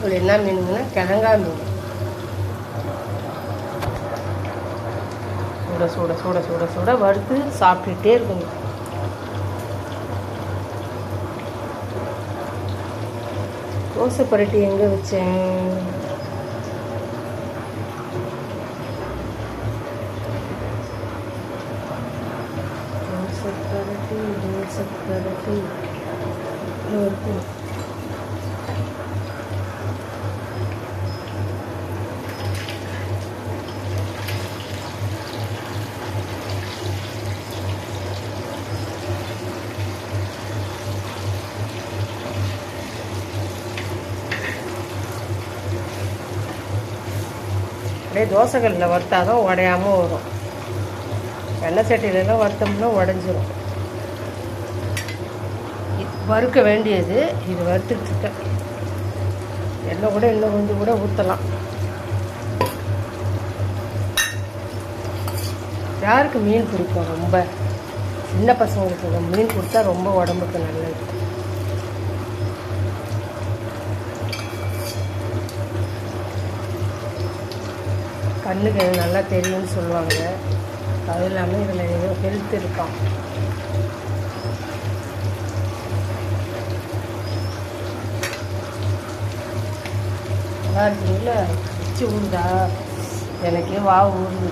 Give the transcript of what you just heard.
இது என்ன மீனுங்கன்னா கிழங்கா மீன். சுட சுட சுட சுட சுட வறுத்து சாப்பிட்டுட்டே இருக்கணும். தோசை பரட்டி எங்கே வச்சேன்? தோசை பரட்டி இருக்கும். அப்படியே தோசைக்கல்லில் வறுத்தாதான் உடையாமல் வரும். எண்ணெய் சட்டியிலலாம் வறுத்தோம்னா உடஞ்சிரும். வறுக்க வேண்டியது இது வறுத்துட்ருக்கேன். எண்ணெய் கூட இன்னும் கொஞ்சம் கூட ஊற்றலாம். யாருக்கு மீன் பிடிக்கும்? ரொம்ப சின்ன பசங்களுக்கு மீன் கொடுத்தா ரொம்ப உடம்புக்கு நல்லது. கண்ணுக்கு நல்லா தெரியும்னு சொல்லுவாங்க. அது இல்லாமல் இதில் ஏதோ ஹெல்த் இருக்கான். நல்லா இருக்குங்களா? உச்சி ஊறுதா? எனக்கே வா ஊறுது.